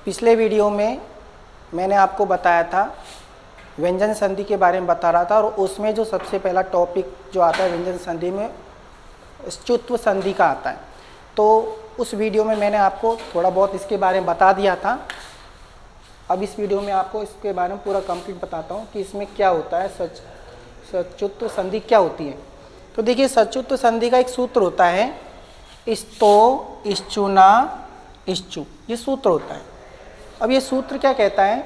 पिछले वीडियो में मैंने आपको बताया था व्यंजन संधि के बारे में बता रहा था, और उसमें जो सबसे पहला टॉपिक जो आता है व्यंजन संधि में च्युत्व संधि का आता है। तो उस वीडियो में मैंने आपको थोड़ा बहुत इसके बारे में बता दिया था। अब इस वीडियो में आपको इसके बारे में पूरा कंप्लीट बताता हूँ कि इसमें क्या होता है, सच्युत्व संधि क्या होती है। तो देखिए, सच्युत्व संधि का एक सूत्र होता है इस्तो, इश्चुना, इश्चु, ये सूत्र होता है। अब ये सूत्र क्या कहता है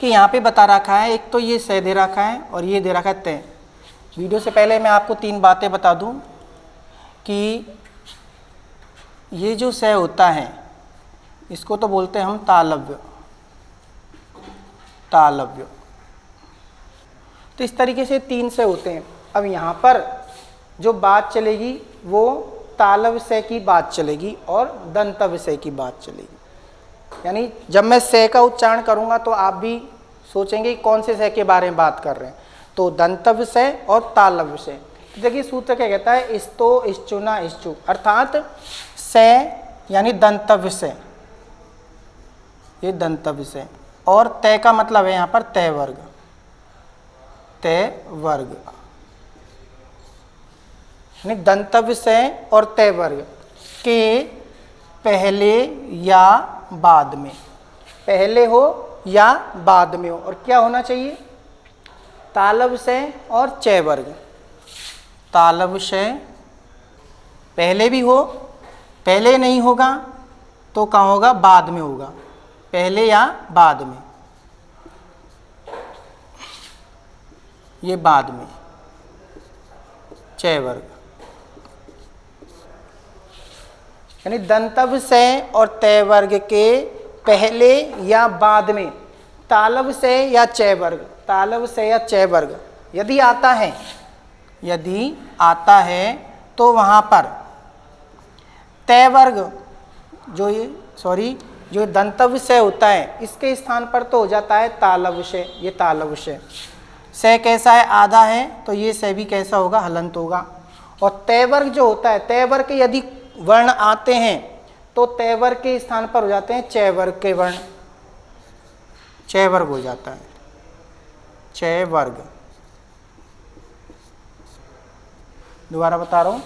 कि यहाँ पे बता रखा है, एक तो ये सह दे रखा है और ये दे रखा है तय। वीडियो से पहले मैं आपको तीन बातें बता दूं कि ये जो सह होता है इसको तो बोलते हैं हम तालव्य। तालव्य तो इस तरीके से तीन सह होते हैं। अब यहाँ पर जो बात चलेगी वो तालव्य सह की बात चलेगी और दंतव्य सह की बात चलेगी। यानी जब मैं सह का उच्चारण करूँगा तो आप भी सोचेंगे कौन से सह के बारे में बात कर रहे हैं। तो दंतव्य सह और तालव्य सह। तो देखिए सूत्र क्या कहता है, इस्तो, इश्चुना, इश्चु, अर्थात सह यानी दंतव्य सह, ये दंतव्य सह, और तय का मतलब है यहाँ पर तय वर्ग। तय वर्ग यानी दंतव्य सह और तय वर्ग के पहले या बाद में, पहले हो या बाद में हो, और क्या होना चाहिए, तालव्य सह और चय वर्ग। तालव्य सह पहले भी हो, पहले नहीं होगा तो कहाँ होगा, बाद में होगा, पहले या बाद में, ये बाद में चय वर्ग। यानी दंतव्य सह और तय वर्ग के पहले या बाद में तालव्य सह या चय वर्ग, तालव्य सह या चय वर्ग यदि आता है, यदि आता है तो वहाँ पर तय वर्ग जो दंतव्य सह होता है इसके स्थान पर तो हो जाता है तालव्य सह। ये तालव्य सह, सह कैसा है, आधा है, तो ये सह भी कैसा होगा, हलंत होगा। और तय वर्ग जो होता है, तय वर्ग के यदि वर्ण आते हैं तो तय वर्ग के स्थान पर हो जाते हैं चय वर्ग के वर्ण, चय वर्ग हो जाता है, चय वर्ग। दोबारा बता रहा हूं,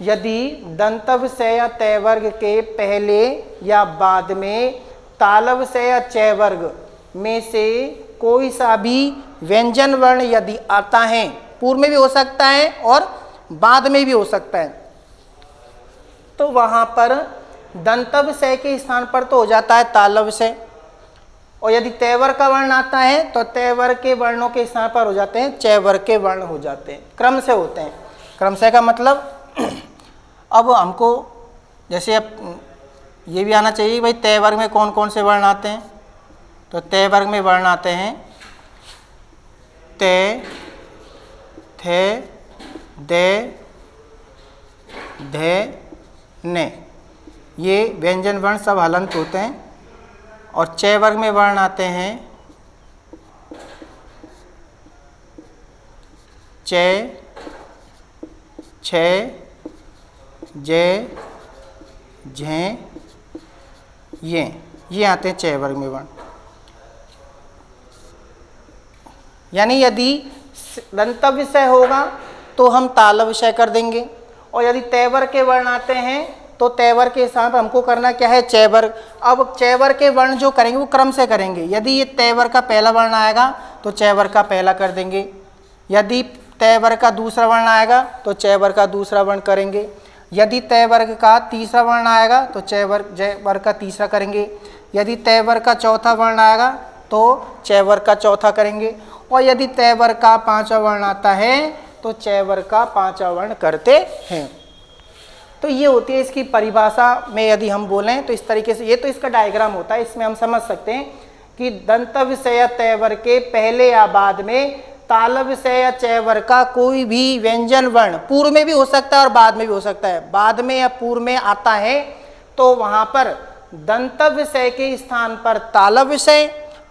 यदि दंतव्य सह या तय वर्ग के पहले या बाद में तालव्य सह या चय वर्ग में से कोई सा भी व्यंजन वर्ण यदि आता है, पूर्व में भी हो सकता है और बाद में भी हो सकता है, तो वहां पर दंतव्य सह के स्थान पर तो हो जाता है तालव्य सह। और यदि तय वर्ग का वर्ण आता है तो तय वर्ग के वर्णों के स्थान पर हो जाते हैं चय वर्ग के वर्ण हो जाते हैं, क्रम से होते हैं। क्रम से का मतलब अब हमको जैसे अब ये भी आना चाहिए भाई तय वर्ग में कौन कौन से वर्ण आते हैं। तो तय वर्ग में वर्ण आते हैं तय, थे, दे, धे, ने, ये व्यंजन वर्ण सब हलंत होते हैं। और चय वर्ग में वर्ण आते हैं चय, छय, जय, झें, ये आते हैं चय वर्ग में वर्ण। यानी यदि दंतव्य सह होगा तो हम तालव्य सह कर देंगे, और यदि तय वर्ग के वर्ण आते हैं तो तय वर्ग के स्थान पर हमको करना क्या है, चय वर्ग। अब चय वर्ग के वर्ण जो करेंगे वो क्रम से करेंगे। यदि ये तय वर्ग का पहला वर्ण आएगा तो चय वर्ग का पहला कर देंगे, यदि तय वर्ग का दूसरा वर्ण आएगा तो चय वर्ग का दूसरा वर्ण करेंगे, यदि तय वर्ग का तीसरा वर्ण आएगा तो चय वर्ग का तीसरा करेंगे, यदि तय वर्ग का चौथा वर्ण आएगा तो चय वर्ग का चौथा करेंगे, और यदि तय वर्ग का पांचवा वर्ण आता है तो चय वर्ग का पांचवा वर्ण करते हैं। तो ये होती है इसकी परिभाषा में यदि हम बोलें तो इस तरीके से, ये तो इसका डायग्राम होता है, इसमें हम समझ सकते हैं कि दंतव्य सह या तय वर्ग के पहले या बाद में तालव्य सह या चय वर्ग का कोई भी व्यंजन वर्ण पूर्व में भी हो सकता है और बाद में भी हो सकता है। बाद में या पूर्व में आता है तो वहां पर दंतव्य सह के स्थान पर तालव्य सह,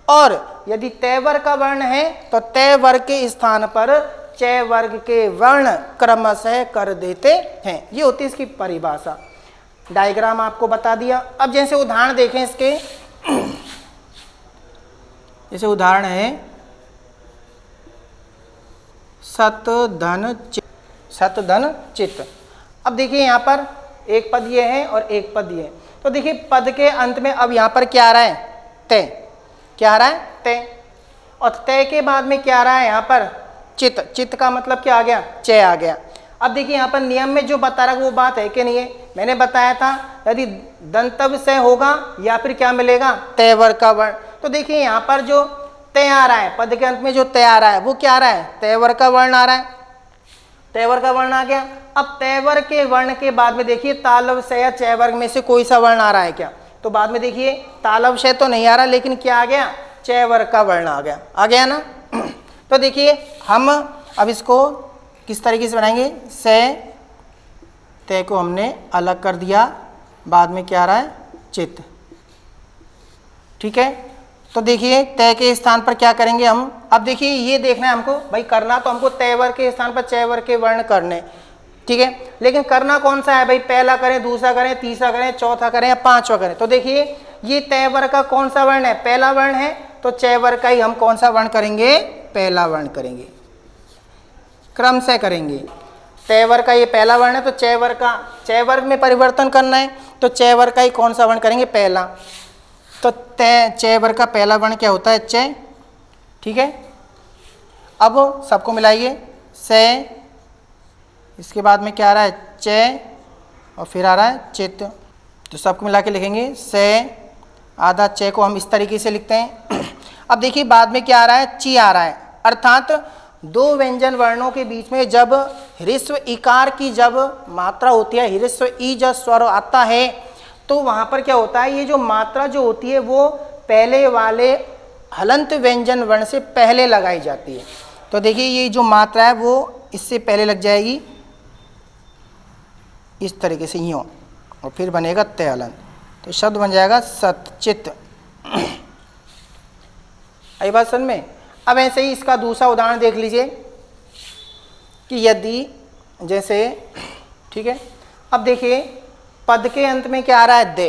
और यदि तय वर्ग का वर्ण है तो तय वर्ग के स्थान पर चय वर्ग के वर्ण क्रमशः कर देते हैं। ये होती है इसकी परिभाषा। डायग्राम आपको बता दिया। अब जैसे उदाहरण देखें इसके, जैसे उदाहरण है सत धन चित। अब देखिए यहाँ पर एक पद ये है और एक पद ये है, तो देखिए पद के अंत में अब यहाँ पर क्या आ रहा है, तय। क्या आ रहा है, तय। और तय के बाद में क्या आ रहा है यहाँ पर, चित। चित का मतलब क्या आ गया, चय आ गया। अब देखिए यहाँ पर नियम में जो बता रहा है वो बात है कि नहीं है। मैंने बताया था यदि दंतव्य से होगा या फिर क्या मिलेगा, तय वर्ग का वर्ण। तो देखिए यहाँ पर जो तय आ रहा है, पद के अंत में जो तय आ रहा है वो क्या आ रहा है, तय वर्ग का वर्ण आ रहा है। तय वर्ग का वर्ण आ गया। अब तय वर्ग के वर्ण के बाद में देखिए तालव्य से या चय वर्ग में से कोई सा वर्ण आ रहा है क्या, तो बाद में देखिए तालव्य से तो नहीं आ रहा, लेकिन क्या आ गया, चय वर्ग का वर्ण आ गया ना। तो देखिए हम अब इसको किस तरीके से बनाएंगे, से तय को हमने अलग कर दिया, बाद में क्या आ रहा है, चित। ठीक है, तो देखिए तय के स्थान पर क्या करेंगे हम। अब देखिए ये देखना है हमको, भाई करना तो हमको तय वर्ग के स्थान पर चय वर्ग के वर्ण करने, ठीक है, लेकिन करना कौन सा है भाई, पहला करें, दूसरा करें, तीसरा करें, चौथा करें या पांचवा करें। तो देखिए ये तय वर्ग का कौन सा वर्ण है, पहला वर्ण है, तो चय वर्ग का ही हम कौन सा वर्ण करेंगे, पहला वर्ण करेंगे, क्रम से करेंगे। तय वर्ग का ये पहला वर्ण है, तो चय वर्ग का, चय वर्ग में परिवर्तन करना है तो चय वर्ग का ही कौन सा वर्ण करेंगे, पहला। तो तय चय वर्ग का पहला वर्ण क्या होता है, चय। ठीक है, अब सबको मिलाइए, से, इसके बाद में क्या आ रहा है, चय, और फिर आ रहा है चित। तो सबको मिला के लिखेंगे, से आधा चय को हम इस तरीके से लिखते हैं। अब देखिए बाद में क्या आ रहा है, ची आ रहा है, अर्थात दो व्यंजन वर्णों के बीच में जब ह्रस्व इकार की जब मात्रा होती है, ह्रस्व ई जब स्वर आता है, तो वहाँ पर क्या होता है, ये जो मात्रा जो होती है वो पहले वाले हलंत व्यंजन वर्ण से पहले लगाई जाती है। तो देखिए ये जो मात्रा है वो इससे पहले लग जाएगी इस तरीके से, यूँ, और फिर बनेगा तय हलंत, तो शब्द बन जाएगा सतचित। आई बात समझ में। अब ऐसे ही इसका दूसरा उदाहरण देख लीजिए कि यदि जैसे, ठीक है, अब देखिए पद के अंत में क्या आ रहा है, दे।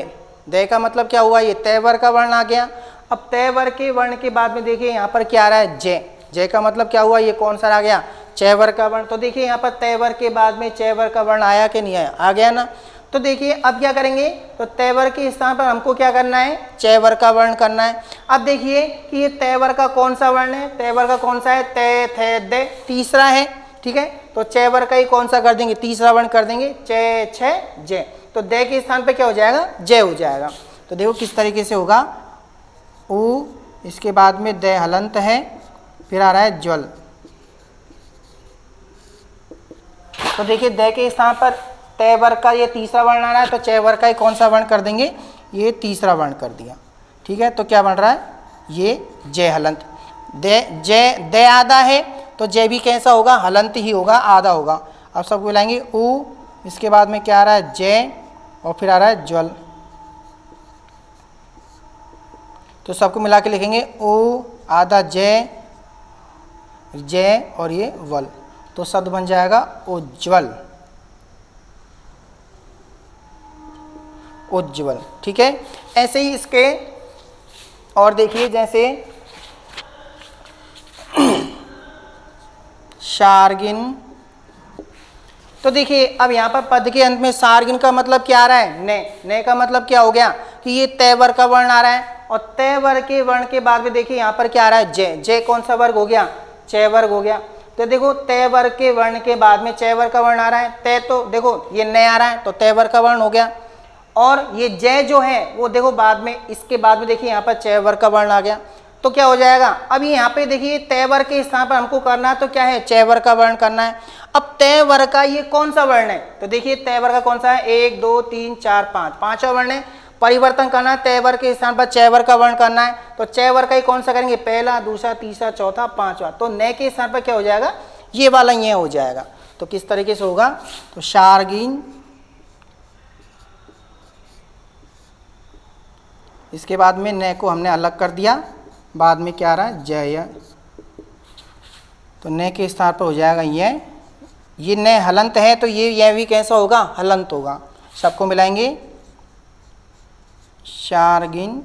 दे का मतलब क्या हुआ, ये तय वर्ग का वर्ण आ गया। अब तय वर्ग के वर्ण के बाद में देखिए यहाँ पर क्या आ रहा है, जय। जय का मतलब क्या हुआ, ये कौन सा आ गया, चय वर्ग का वर्ण। तो देखिए यहाँ पर तय वर्ग के बाद में चय वर्ग का वर्ण आया कि नहीं आया, आ गया ना। तो देखिए अब क्या करेंगे, तो तय वर्ग के स्थान पर हमको क्या करना है, चय वर्ग का वर्ण करना है। अब देखिए कि ये तय वर्ग का कौन सा वर्ण है, तय वर्ग का कौन सा है, तय, थे, दे, तीसरा है। ठीक है, तो चय वर्ग का ही कौन सा कर देंगे, तीसरा वर्ण कर देंगे, चय, छय, जय। तो दे के स्थान पर क्या हो जाएगा, जय हो जाएगा। तो देखो किस तरीके से होगा, उ, इसके बाद में दे हलंत है, फिर आ रहा है ज्वल। तो देखिए दे के स्थान पर तय वर्ग का ये तीसरा वर्ण आ रहा है, तो चय वर्ग का ही कौन सा वर्ण कर देंगे, ये तीसरा वर्ण कर दिया। ठीक है, तो क्या बन रहा है, ये जय हलंत। दे, जय, दे आधा है तो जय भी कैसा होगा, हलंत ही होगा, आधा होगा। अब सबको मिलाएंगे, उ, इसके बाद में क्या आ रहा है, जय, और फिर आ रहा है ज्वल। तो सबको मिला के लिखेंगे, उ आधा जय, जय और ये वल, तो शब्द बन जाएगा उज्ज्वल, उज्ज्वल। ठीक है, ऐसे ही इसके और देखिए जैसे शार्गिन। तो देखिए अब यहाँ पर पद के अंत में शार्गिन का मतलब क्या आ रहा है, ने। ने का मतलब क्या हो गया कि ये तय वर्ग का वर्ण आ रहा है, और तय वर्ग के वर्ण के बाद में देखिए यहाँ पर क्या आ रहा है, जय। जय कौन सा वर्ग हो गया, चय वर्ग हो गया। तो देखो तय वर्ग के वर्ण के बाद में चय वर्ग का वर्ण आ रहा है, तय तो देखो ये ने आ रहा है तो तय वर्ग का वर्ण हो गया, और ये जय जो है वो देखो बाद में, इसके बाद में देखिए यहाँ पर चय वर्ग का वर्ण आ गया। तो क्या हो जाएगा, अब यहाँ पे देखिए तय वर्ग के स्थान पर हमको करना है तो क्या है, चय वर्ग का वर्ण करना है। अब तय वर्ग का ये कौन सा वर्ण है, तो देखिए तय वर्ग का कौन सा है, 1 2 3 4 5, पांचवा वर्ण है। परिवर्तन करना है, तय वर्ग के स्थान पर चय वर्ग का वर्ण करना है, तो चय वर्ग का ही कौन सा करेंगे, पहला, दूसरा, तीसरा, चौथा, पांचवा। तो ने के स्थान पर क्या हो जाएगा, ये वाला ये हो जाएगा। तो किस तरीके से होगा, तो शार्गिन, इसके बाद में ने को हमने अलग कर दिया, बाद में क्या आ रहा है, जय। तो ने के स्थान पर हो जाएगा ये ने हलंत है तो ये भी कैसा होगा, हलंत होगा। सबको मिलाएंगे, शार्गिन,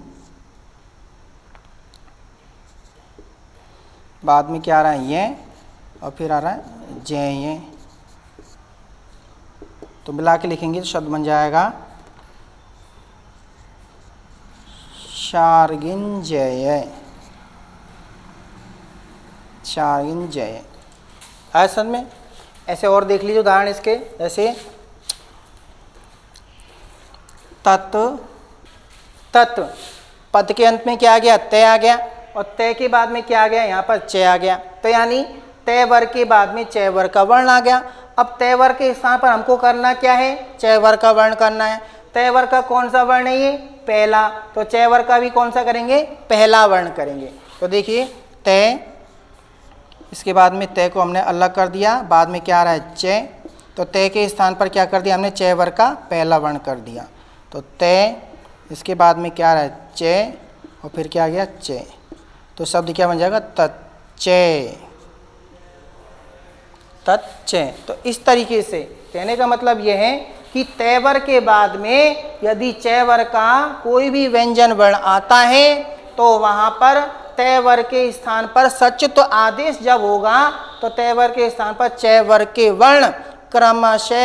बाद में क्या आ रहा है ये, और फिर आ रहा है जय ये। तो मिला के लिखेंगे तो शब्द बन जाएगा शार्गिन जय, शार्गिन जय। आया समझ में? ऐसे और देख लीजिए उदाहरण इसके, जैसे तत्, तत् पद के अंत में क्या आ गया, तय आ गया, और तय के बाद में क्या आ गया, यहाँ पर च आ गया। तो यानी तय वर्ग के बाद में च वर्ग का वर्ण आ गया। अब तय वर्ग के स्थान पर हमको करना क्या है, च वर्ग का वर्ण करना है। तय वर्ग का कौन सा वर्ण है, ये पहला, तो च वर्ग का भी कौन सा करेंगे, पहला वर्ण करेंगे। तो देखिए तय, इसके बाद में तय को हमने अलग कर दिया, बाद में क्या आ रहा है च, तो तय के स्थान पर क्या कर दिया हमने, च वर्ग का पहला वर्ण कर दिया। तो तय, इसके बाद में क्या आ रहा है च, और फिर क्या आ गया च। तो शब्द क्या बन जाएगा, तच्चे, तच्चे। तो इस तरीके से कहने का मतलब यह है कि तय वर्ग के बाद में यदि च वर्ग का कोई भी व्यंजन वर्ण आता है तो वहाँ पर तय वर्ग के स्थान पर सचित आदेश जब होगा तो तय वर्ग के स्थान पर च वर्ग के वर्ण क्रमशः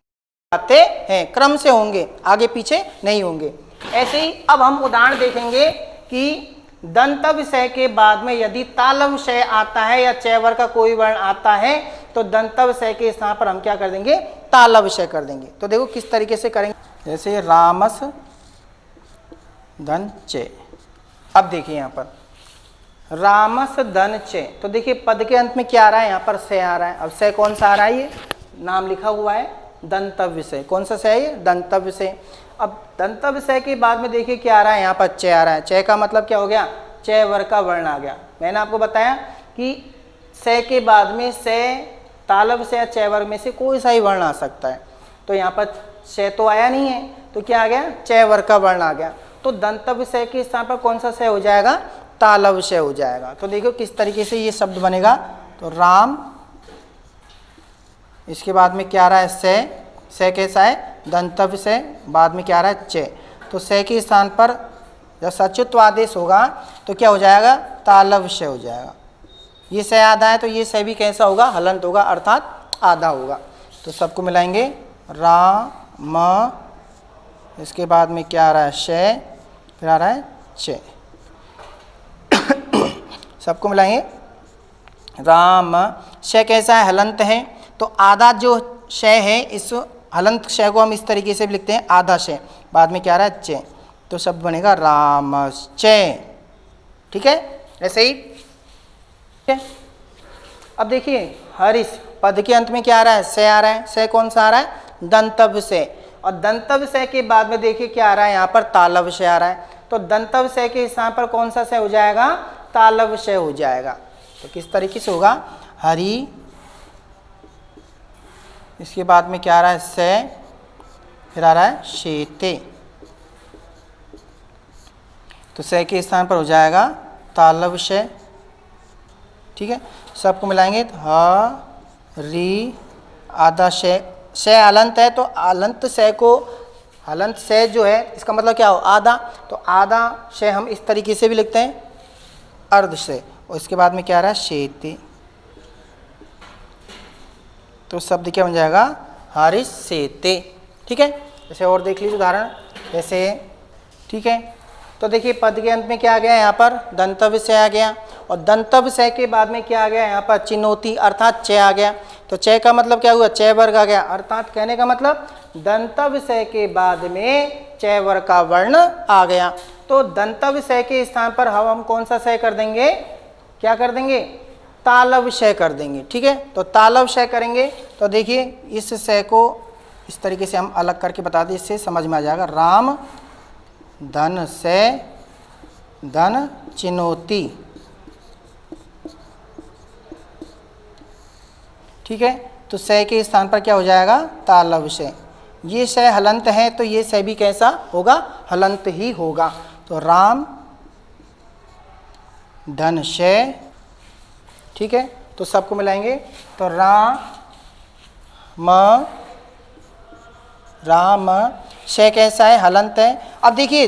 आते हैं, क्रम से होंगे, आगे पीछे नहीं होंगे। ऐसे ही अब हम उदाहरण देखेंगे कि दंतव श के बाद में यदि तालव श आता है या च वर्ग का कोई वर्ण आता है तो दंतव श के स्थान पर हम क्या कर देंगे, तालव श कर देंगे। तो देखो किस तरीके से करेंगे, जैसे रामस धन चे। अब देखिए यहाँ पर रामस धन चे, तो देखिए पद के अंत में क्या आ रहा है, यहाँ पर स आ रहा है। अब स कौन सा आ रहा है, ये नाम लिखा हुआ है दंतव्य से, कौन सा स है ये, दंतव्य से। अब दंतव्य स के बाद में देखिए क्या आ रहा है, यहाँ पर च आ रहा है। च का मतलब क्या हो गया, च वर्ग का वर्ण आ गया। मैंने आपको बताया कि स के बाद में स, तालव से या च वर्ग में से कोई सा ही वर्ण आ सकता है। तो यहाँ पर स तो आया नहीं है, तो क्या आ गया, च वर्ग का वर्ण आ गया। तो दंतव्य स के स्थान पर कौन सा स हो जाएगा, तालव स हो जाएगा। तो देखो किस तरीके से ये शब्द बनेगा। तो राम, इसके बाद में क्या आ रहा है स कैसा है, दंतव्य से, बाद में क्या आ रहा है च। तो स के स्थान पर जब सचित्व आदेश होगा तो क्या हो जाएगा, तालव स हो जाएगा। ये स आधा है तो ये स भी कैसा होगा, हलंत होगा, अर्थात आधा होगा। तो सबको मिलाएंगे रा म, इसके बाद में क्या आ रहा है श, फिर आ रहा है च। सबको मिलाएंगे राम, श कैसा है, हलंत है। तो आधा जो श है, इस हलंत श को हम इस तरीके से भी लिखते हैं आधा श, बाद में क्या आ रहा है च। तो शब्द बनेगा रामश्च। ठीक है, ऐसे ही। ठीक है, अब देखिए हरिश, पद के अंत में क्या आ रहा है, स आ रहा है। स कौन सा आ रहा है, दंतव्य से, और दंतव्य से के बाद में देखिए क्या आ रहा है, यहाँ पर तालव श आ रहा है। तो दंतव्य से के स्थान पर कौन सा स हो जाएगा, तालव श हो जाएगा। तो किस तरीके से होगा, हरि, इसके बाद में क्या आ रहा है स, फिर आ रहा है शेते। तो स के स्थान पर हो जाएगा तालव श। ठीक है, सबको मिलाएंगे तो ह री आधा श। श अलंत है तो अलंत स को, हलंत स जो है इसका मतलब क्या हो, आधा। तो आधा श हम इस तरीके से भी लिखते हैं अर्ध से, और इसके बाद में क्या आ रहा है शेते। तो शब्द क्या बन जाएगा, हरिश सेते। ठीक है, जैसे और देख लीजिए उदाहरण, जैसे ठीक है। तो देखिए पद के अंत में क्या आ गया, यहाँ पर दंतव्य से आ गया, और दंतव्य से के बाद में क्या आ गया, यहाँ पर चिनोती अर्थात च आ गया। तो च का मतलब क्या हुआ, च वर्ग आ गया, अर्थात कहने का मतलब दंतव्य से के बाद में च वर्ग का वर्ण आ गया। तो दंतव्य से के स्थान पर हम कौन सा स कर देंगे, क्या कर देंगे, तालव श कर देंगे। ठीक है, तो तालव श करेंगे। तो देखिए इस स को इस तरीके से हम अलग करके बता दें, इससे समझ में आ जाएगा। राम धन से धन चिनोती। ठीक है, तो स के स्थान पर क्या हो जाएगा, तालव श। ये स हलंत है तो ये स भी कैसा होगा, हलंत ही होगा। तो राम धन श। ठीक है, तो सबको मिलाएंगे तो राम श कैसा है, हलंत है। अब देखिए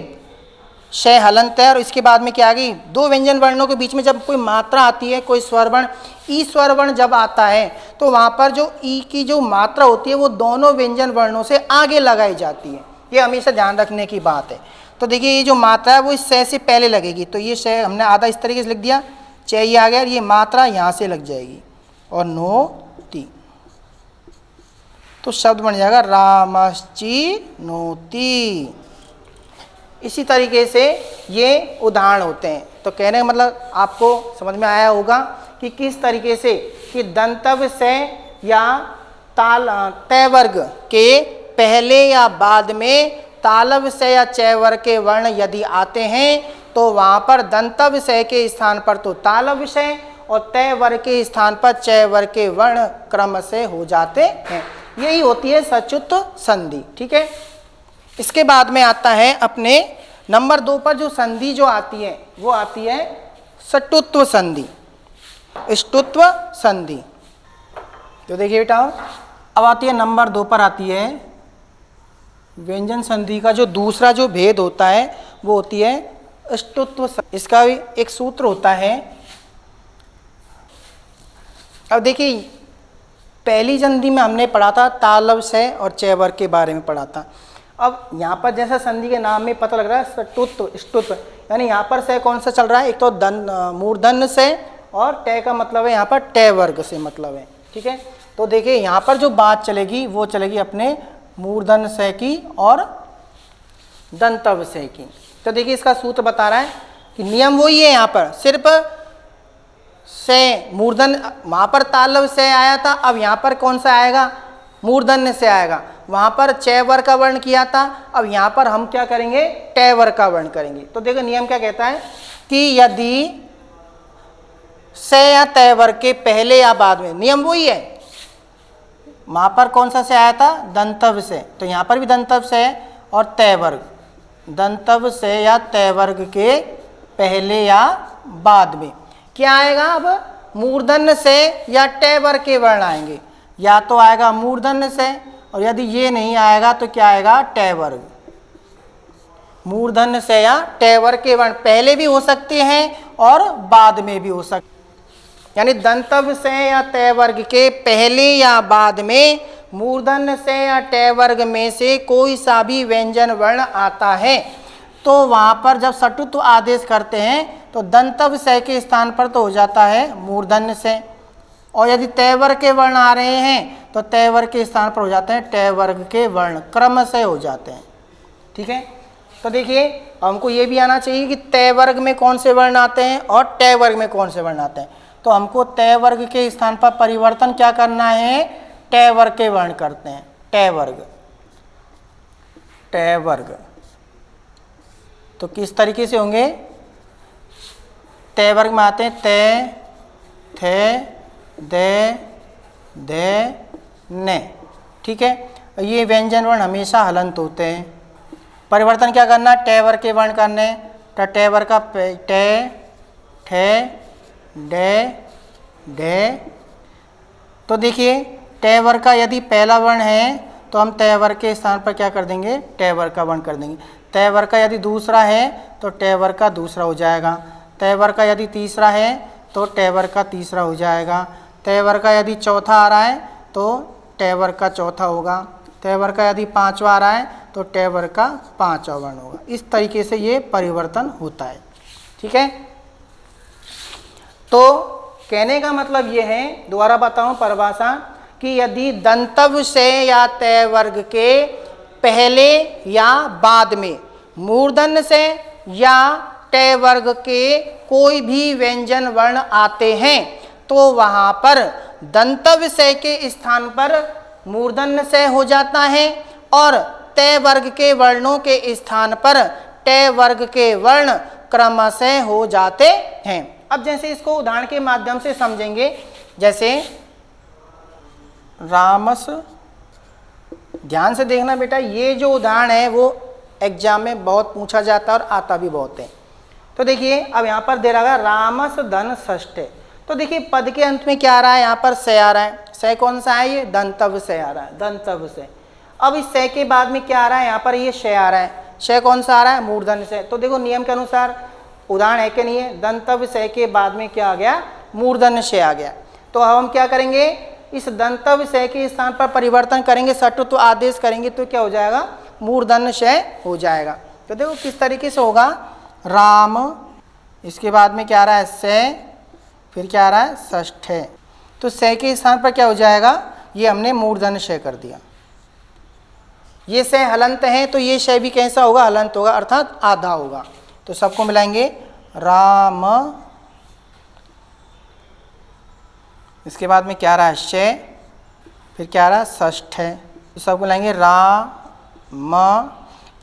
शय हलंत है, और इसके बाद में क्या आ गई, दो व्यंजन वर्णों के बीच में जब कोई मात्रा आती है, कोई स्वरवर्ण ई स्वरवर्ण जब आता है तो वहाँ पर जो ई की जो मात्रा होती है वो दोनों व्यंजन वर्णों से आगे लगाई जाती है। ये हमेशा ध्यान रखने की बात है। तो देखिए ये जो मात्रा है वो इस शय से पहले लगेगी, तो ये शय हमने आधा इस तरीके से लिख दिया, चे ये आ गया, और ये मात्रा यहाँ से लग जाएगी और नोति, तो शब्द बन जाएगा रामश्ची नोति। इसी तरीके से ये उदाहरण होते हैं। तो कहने का मतलब आपको समझ में आया होगा कि किस तरीके से कि दंतव्य से या ताल तय वर्ग के पहले या बाद में तालव्य से या चय वर्ग के वर्ण यदि आते हैं तो वहाँ पर दंतव्य से के स्थान पर तो तालव्य से और तय वर्ग के स्थान पर चय वर्ग के वर्ण क्रम से हो जाते हैं। यही होती है सचुत संधि। ठीक है, इसके बाद में आता है अपने नंबर 2 पर जो संधि जो आती है वो आती है सटुत्व संधि, इष्टुत्व संधि। तो देखिए बेटा, अब आती है नंबर 2 पर आती है व्यंजन संधि का जो दूसरा जो भेद होता है वो होती है इष्टुत्व संधि। इसका भी एक सूत्र होता है। अब देखिए पहली संधि में हमने पढ़ा था तालव्य से और चय वर्ग के बारे में पढ़ा था। अब यहाँ पर जैसा संधि के नाम में पता लग रहा है सटुत्व इष्टुत्व, यानी यहाँ पर से कौन सा चल रहा है, एक तो मूर्धन्य से और टय का मतलब है यहाँ पर टय वर्ग से मतलब है। ठीक है, तो देखिए यहाँ पर जो बात चलेगी वो चलेगी अपने मूर्धन्य से की और दंतव्य से की। तो देखिए इसका सूत्र बता रहा है कि नियम वही है, यहाँ पर सिर्फ से मूर्धन्य, वहाँ पर तालव्य से आया था, अब यहाँ पर कौन सा आएगा, मूर्धन्य से आएगा। वहाँ पर चय वर्ग का वर्ण किया था, अब यहाँ पर हम क्या करेंगे, टय वर्ग का वर्ण करेंगे। तो देखो नियम क्या कहता है कि यदि से या तय वर्ग के पहले या बाद में, नियम वही है, वहाँ पर कौन सा से आया था, दंतव्य से, तो यहाँ पर भी दंतव्य से और तय वर्ग, दंतव्य से या तय वर्ग के पहले या बाद में क्या आएगा, अब मूर्धन्य से या टय वर्ग के वर्ण आएंगे, या तो आएगा मूर्धन्य से, और यदि ये नहीं आएगा तो क्या आएगा, टय वर्ग। मूर्धन्य से या टय वर्ग के वर्ण पहले भी हो सकते हैं और बाद में भी हो सकते, यानी दंतव्य से या तय वर्ग के पहले या बाद में मूर्धन्य से या टय वर्ग में से कोई सा भी व्यंजन वर्ण आता है तो वहाँ पर जब सटुत्व आदेश करते हैं तो दंतव्य से के स्थान पर तो हो जाता है मूर्धन्य से, और यदि तय वर्ग के वर्ण आ रहे हैं तो तय वर्ग के स्थान पर हो जाते हैं टय वर्ग के वर्ण, क्रम से हो जाते हैं। ठीक है, तो देखिए हमको ये भी आना चाहिए कि तय वर्ग में कौन से वर्ण आते हैं और टय वर्ग में कौन से वर्ण आते हैं। तो हमको तय वर्ग के स्थान पर परिवर्तन क्या करना है, टय वर्ग के वर्ण करते हैं, टय वर्ग, टय वर्ग। तो किस तरीके से होंगे, तय वर्ग में आते हैं तय, थे, दे, दे, ने। ठीक है, ये व्यंजन वर्ण हमेशा हलंत होते हैं। परिवर्तन क्या करना, टय वर्ग के वर्ण करने, तो टय वर्ग का टय, ठे, डे, डे। तो देखिए टय वर्ग का यदि पहला वर्ण है तो हम तय वर्ग के स्थान पर क्या कर देंगे, टय वर्ग का वर्ण कर देंगे। तय वर्ग का यदि दूसरा है तो टय वर्ग का दूसरा हो जाएगा। तय वर्ग का यदि तीसरा है तो टय वर्ग का तीसरा हो जाएगा। तय वर्ग का यदि चौथा आ रहा है तो टय वर्ग का चौथा होगा। तय वर्ग का यदि पांचवा आ रहा है तो टय वर्ग का पांचवा वर्ण होगा। इस तरीके से ये परिवर्तन होता है। ठीक है, तो कहने का मतलब ये है, दोबारा बताऊं परिभाषा, कि यदि दंतव्य से या तय वर्ग के पहले या बाद में मूर्धन्य से या टय वर्ग के कोई भी व्यंजन वर्ण आते हैं तो वहाँ पर दंतव्य से के स्थान पर मूर्धन्य से हो जाता है और तय वर्ग के वर्णों के स्थान पर टय वर्ग के वर्ण क्रम से हो जाते हैं। अब जैसे इसको उदाहरण के माध्यम से समझेंगे, जैसे रामस, ध्यान से देखना बेटा, ये जो उदाहरण है वो एग्जाम में बहुत पूछा जाता है और आता भी बहुत है। तो देखिए अब यहाँ पर दे रहा है रामस धन षष्ठे, तो देखिए पद के अंत में क्या आ रहा है, यहाँ पर से आ रहा है। से कौन सा है, ये दंतव्य से आ रहा है, दंतव्य से। अब इस से के बाद में क्या आ रहा है, यहाँ पर ये शय आ रहा है। शय कौन सा आ रहा है, मूर्धन्य शय। तो देखो नियम के अनुसार उदाहरण है कि नहीं है, दंतव्य शय के बाद में क्या आ गया, मूर्धन्य शय आ गया। तो अब हम क्या करेंगे, इस दंतव्य शय के स्थान पर परिवर्तन करेंगे, सटुत्व आदेश करेंगे तो क्या हो जाएगा, मूर्धन्य शय हो जाएगा। तो देखो किस तरीके से होगा, राम, इसके बाद में क्या आ रहा है शय, फिर क्या आ रहा है षष्ठे। तो शय के स्थान पर क्या हो जाएगा, ये हमने मूर्धन्य शय कर दिया। ये शय हलंत है तो ये शय भी कैसा होगा, हलंत होगा, अर्थात आधा होगा। तो सबको मिलाएंगे राम, इसके बाद में क्या आ रहा है शय, फिर क्या आ रहा है षष्ठ है। तो सबको मिलाएंगे राम।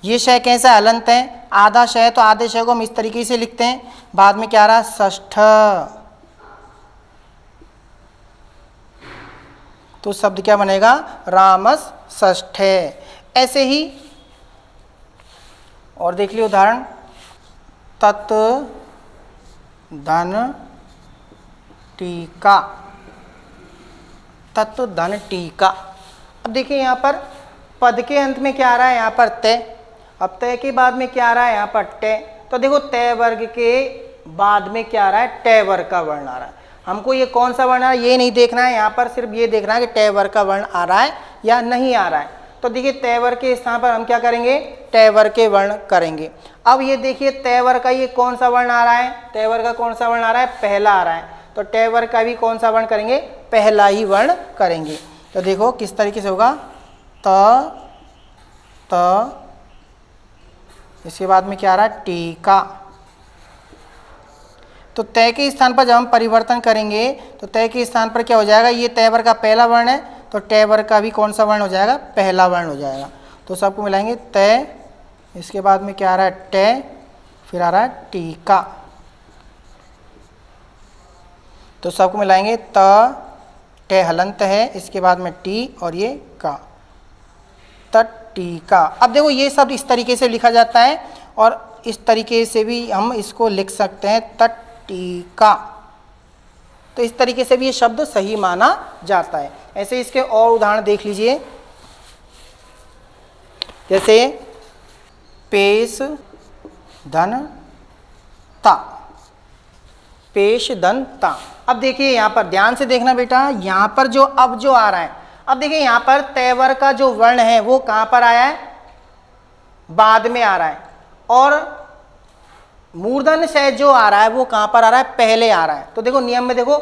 ये शय कैसा हलंत है, आधा शय, तो आधे शय को हम इस तरीके से लिखते हैं, बाद में क्या आ रहा है षष्ठ। तो शब्द क्या बनेगा, रामस षष्ठे। ऐसे ही और देख लियो उदाहरण, तत् धन टीका, तत्व धन टीका। अब देखिए यहाँ पर पद के अंत में क्या आ रहा है, यहाँ पर तय, अब तय के बाद में क्या आ रहा है, यहाँ पर टे। तो देखो तय वर्ग के बाद में क्या आ रहा है, टे वर्ग का वर्ण आ रहा है। हमको ये कौन सा वर्ण आ रहा है ये नहीं देखना है, यहाँ पर सिर्फ ये देखना है कि टे वर्ग का वर्ण आ रहा है या नहीं आ रहा है। तो देखिए तय वर्ग के स्थान पर हम क्या करेंगे, टे वर्ग के वर्ण करेंगे। अब ये देखिए तय वर्ग का ये कौन सा वर्ण आ रहा है, तय वर्ग का कौन सा वर्ण आ रहा है, पहला आ रहा है। तो टे वर्ग का भी कौन सा वर्ण करेंगे, पहला ही वर्ण करेंगे। तो देखो किस तरीके से होगा, त, इसके बाद में क्या आ रहा है टीका। तो तय के स्थान पर जब हम परिवर्तन करेंगे तो तय के स्थान पर क्या हो जाएगा, ये तय वर्ग का पहला वर्ण है, तो टे वर्ग का भी कौन सा वर्ण हो जाएगा, पहला वर्ण हो जाएगा। तो सबको मिलाएंगे तय, इसके बाद में क्या आ रहा है टे, फिर आ रहा है टीका। तो सबको मिलाएंगे त, टे हलंत है, इसके बाद में टी और ये का, तटीका। अब देखो ये शब्द इस तरीके से लिखा जाता है और इस तरीके से भी हम इसको लिख सकते हैं, तटीका। तो इस तरीके से भी ये शब्द सही माना जाता है। ऐसे इसके और उदाहरण देख लीजिए, जैसे पेश धन ता, पेश धन ता। अब देखिए यहाँ पर ध्यान से देखना बेटा, यहाँ पर जो अब जो आ रहा है, अब देखिए यहाँ पर तय वर्ग का जो वर्ण है वो कहाँ पर आया है, बाद में आ रहा है, और मूर्धन्य शय जो आ रहा है वो कहाँ पर आ रहा है, पहले आ रहा है। तो देखो नियम में देखो,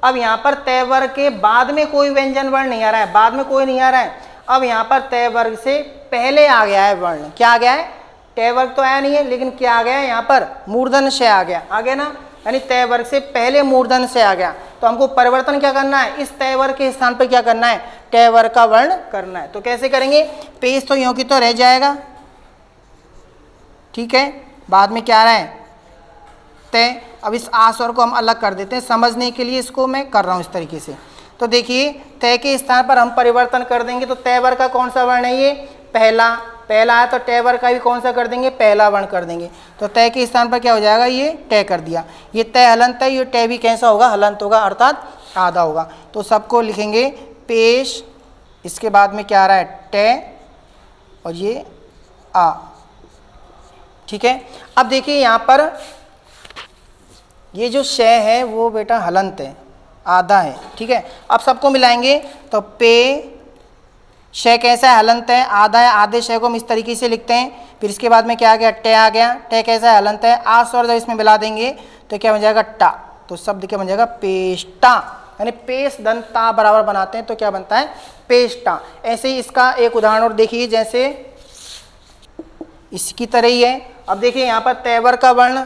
अब यहाँ पर तय वर्ग के बाद में कोई व्यंजन वर्ण नहीं आ रहा है, बाद में कोई नहीं आ रहा है। अब यहाँ पर तय वर्ग से पहले आ गया है वर्ण, क्या आ गया है, तय वर्ग तो आया नहीं है, लेकिन क्या आ गया है यहाँ पर, मूर्धन्य शय आ गया ना, यानी तय वर्ग से पहले मूर्धन्य शय आ गया। तो हमको परिवर्तन क्या करना है, इस तय वर्ग के स्थान पर क्या करना है, तय वर्ग का वर्ण करना है। तो कैसे करेंगे, पेश तो यों की तो रह जाएगा, ठीक है, बाद में क्या आ रहा है तय। अब इस आ स्वर को हम अलग कर देते हैं, समझने के लिए इसको मैं कर रहा हूँ इस तरीके से। तो देखिए तय के स्थान पर हम परिवर्तन कर देंगे, तो तय वर्ग का कौन सा वर्ण है, ये पहला, पहला है, तो तय वर्ग का भी कौन सा कर देंगे, पहला वर्ण कर देंगे। तो तय के स्थान पर क्या हो जाएगा, ये तय कर दिया। ये तय हलंत है, ये तय भी कैसा होगा, हलंत होगा, अर्थात आधा होगा। तो सबको लिखेंगे पेश, इसके बाद में क्या आ रहा है तय और ये आ, ठीक है। अब देखिए यहाँ पर ये जो शय है वो बेटा हलंत है, आधा है, ठीक है। अब सबको मिलाएंगे तो पे, शय कैसा है, हलंत है, आधा है, आधे शय को हम इस तरीके से लिखते हैं। फिर इसके बाद में क्या आ गया, टे आ गया, टे कैसा है, हलंत है, आ स्वर जब इसमें मिला देंगे तो क्या बन जाएगा टा। तो शब्द क्या बन जाएगा, पेष्टा, यानी पेश धन ता बराबर बनाते हैं तो क्या बनता है, पेष्टा। ऐसे ही इसका एक उदाहरण और देखिए, जैसे इसकी तरह ही है। अब देखिए यहाँ पर तय वर्ग का वर्ण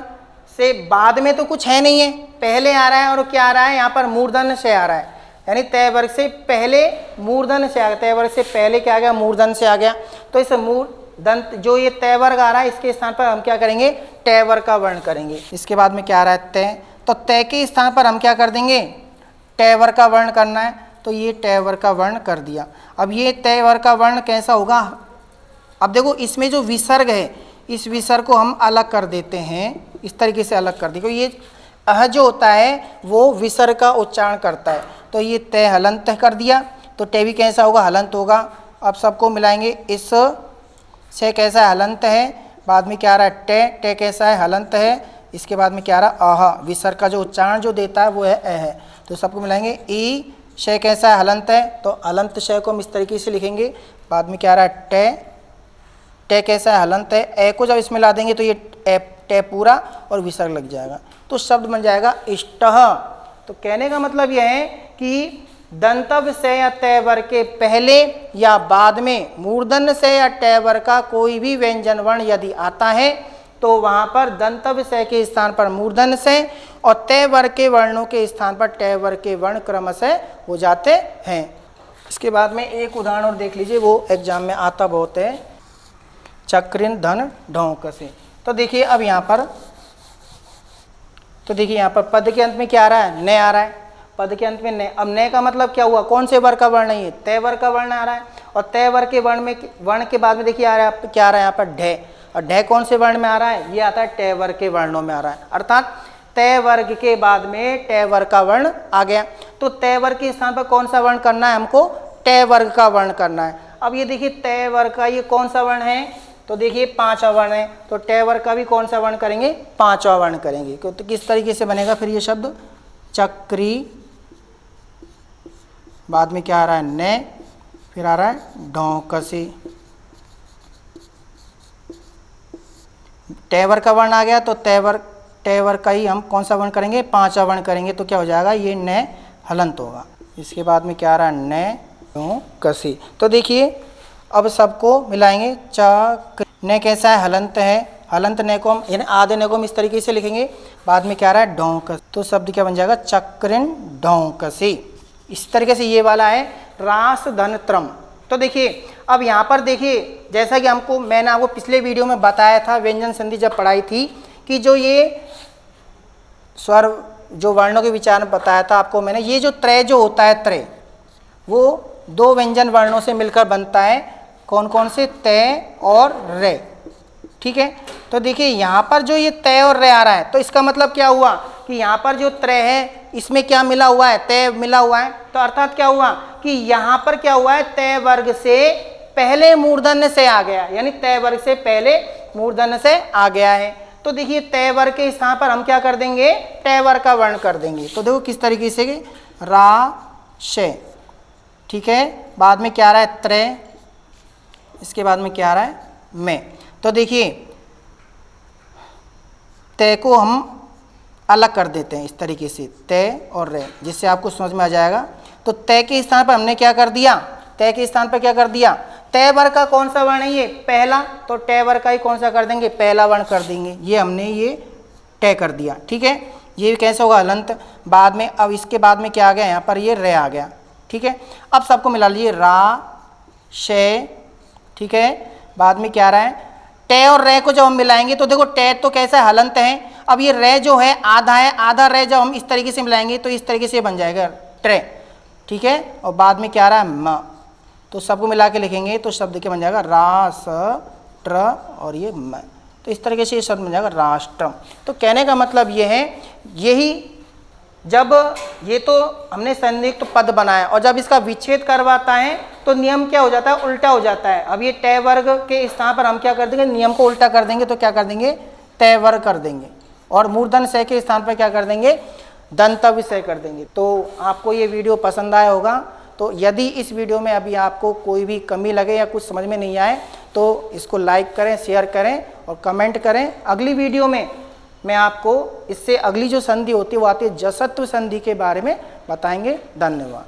से बाद में तो कुछ है नहीं है, पहले आ रहा है, और क्या आ रहा है यहाँ पर मूर्धन्य शय आ रहा है, यानी तय वर्ग से पहले मूर्धन्य से आ गया, तय वर्ग से पहले क्या आ गया, मूर्धन्य से आ गया। तो इस मूर्धन्य जो ये तय वर्ग आ रहा है इसके स्थान पर हम क्या करेंगे, तय वर्ग का वर्ण करेंगे। इसके बाद में क्या आ रहा है तय, तो तय के स्थान पर हम क्या कर देंगे, तय वर्ग का वर्ण करना है, तो ये तय वर्ग का वर्ण कर दिया। अब ये तय वर्ग का वर्ण कैसा होगा, अब देखो इसमें जो विसर्ग है इस विसर्ग को हम अलग कर देते हैं, इस तरीके से अलग कर देंगे। ये अह जो होता है वो विसर्ग का उच्चारण करता है, तो ये तय हलंत कर दिया, तो टे भी कैसा होगा, हलंत होगा। अब सबको मिलाएंगे, इस से कैसा हलंत है, बाद में क्या आ रहा है टे, टे कैसा है हलंत है, इसके बाद में क्या आ रहा है अह, विसर्ग का जो उच्चारण जो देता है वो है अ है, तो सबको मिलाएंगे ई शय कैसा है हलंत है, तो हलंत शय को हम इस तरीके से लिखेंगे। बाद में क्या आ रहा है टे, टे कैसा है हलंत है, ए को जब इसमें ला देंगे तो ये टे पूरा और विसर्ग लग जाएगा, तो शब्द बन जाएगा इष्टः। तो कहने का मतलब यह है कि दंतव से या तैवर के पहले या बाद में मूर्धन्य से या टैवर का कोई भी व्यंजन वर्ण यदि आता है तो वहाँ पर दंतव से के स्थान पर मूर्धन्य से और तैवर के वर्णों के स्थान पर टैवर के वर्ण क्रमशः हो जाते हैं। इसके बाद में एक उदाहरण और देख लीजिए, वो एग्जाम में आता बहुत है, चक्रिन धन ढोंक से। तो देखिए अब यहाँ पर, तो देखिए यहाँ पर पद के अंत में क्या आ रहा है, न आ रहा है, पद के अंत में न। अब न का मतलब क्या हुआ, कौन से वर्ग का वर्ण है, ये तय वर्ग का वर्ण आ रहा है, और तय वर्ग के वर्ण के बाद में देखिए आ रहा है क्या आ रहा है यहाँ पर ढ, और ढ कौन से वर्ण में आ रहा है, ये आता है टय वर्ग के वर्णों में आ रहा है, अर्थात तय वर्ग के बाद में टय वर्ग का वर्ण आ गया। तो तय वर्ग के स्थान पर कौन सा वर्ण करना है, हमको टय वर्ग का वर्ण करना है। अब ये देखिए तय वर्ग का ये कौन सा वर्ण है, तो देखिए पांचवा वर्ण है, तो टय वर्ग का भी कौन सा वर्ण करेंगे, पांचवा वर्ण करेंगे। तो किस तरीके से बनेगा फिर ये शब्द, चक्री, बाद में क्या आ रहा है न, फिर आ रहा है ढोंकसी, टैवर का वर्ण आ गया, तो टैवर का ही हम कौन सा वर्ण करेंगे, पांचवा वर्ण करेंगे, तो क्या हो जाएगा ये न हलंत होगा। इसके बाद में क्या आ रहा है न ढोंकसी। तो देखिए अब सबको मिलाएंगे, चक्र, न कैसा है हलंत है, हलंत न को हम यानी आधे न को हम इस तरीके से लिखेंगे, बाद में क्या आ रहा है ढोंक, तो शब्द क्या बन जाएगा चक्रिन ढोंकसी। इस तरीके से ये वाला है रास धन त्रम। तो देखिए अब यहाँ पर देखिए, जैसा कि मैंने आपको पिछले वीडियो में बताया था, व्यंजन संधि जब पढ़ाई थी, कि जो ये स्वर जो वर्णों के विचार में बताया था आपको मैंने, ये जो त्रय जो होता है, त्रय वो दो व्यंजन वर्णों से मिलकर बनता है, कौन कौन से, तय और रे, ठीक है। तो देखिए यहाँ पर जो ये तय और रे आ रहा है, तो इसका मतलब क्या हुआ कि यहाँ पर जो त्रय है इसमें क्या मिला हुआ है, तय मिला हुआ है, तो अर्थात क्या हुआ कि यहाँ पर क्या हुआ है, तय वर्ग से पहले मूर्धन्य से आ गया, यानी तय वर्ग से पहले मूर्धन्य से आ गया है। तो देखिए तय वर्ग के स्थान पर हम क्या कर देंगे, तय वर्ग का वर्ण कर देंगे। तो देखो किस तरीके से, रा शे, ठीक है, बाद में क्या आ रहा है त्रय, इसके बाद में क्या आ रहा है में। तो देखिए तय को हम अलग कर देते हैं इस तरीके से, तय और रे, जिससे आपको समझ में आ जाएगा। तो तय के स्थान पर हमने क्या कर दिया, तय के स्थान पर क्या कर दिया, तय वर्ग का कौन सा वर्ण है ये पहला, तो टय वर्ग का ही कौन सा कर देंगे, पहला वर्ण कर देंगे, ये हमने ये तय कर दिया, ठीक है। ये कैसे होगा हलंत, बाद में अब इसके बाद में क्या आ गया, यहाँ पर ये रे आ गया, ठीक है। अब सबको मिला लीजिए, रा शे, ठीक है, बाद में क्या आ रहा है टे और रे को जब हम मिलाएंगे तो देखो टे तो कैसा है हलंत है, अब ये रे जो है आधा है, आधा रे जब हम इस तरीके से मिलाएंगे तो इस तरीके से बन जाएगा ट्रे, ठीक है। और बाद में क्या आ रहा है म, तो सबको मिला के लिखेंगे तो शब्द क्या बन जाएगा, रास ट्र और ये म, तो इस तरीके से ये शब्द बन जाएगा राष्ट्रम। तो कहने का मतलब ये है, यही जब ये तो हमने संयुक्त पद बनाया और जब इसका विच्छेद करवाता है तो नियम क्या हो जाता है, उल्टा हो जाता है। अब ये टय वर्ग के स्थान पर हम क्या कर देंगे, नियम को उल्टा कर देंगे, तो क्या कर देंगे तय वर्ग कर देंगे, और मूर्धन्य स के स्थान पर क्या कर देंगे, दंतव्य स कर देंगे। तो आपको ये वीडियो पसंद आया होगा। तो यदि इस वीडियो में अभी आपको कोई भी कमी लगे या कुछ समझ में नहीं आए तो इसको लाइक करें, शेयर करें और कमेंट करें। अगली वीडियो में मैं आपको इससे अगली जो संधि होती है वो आती है जसत्व संधि के बारे में बताएंगे। धन्यवाद।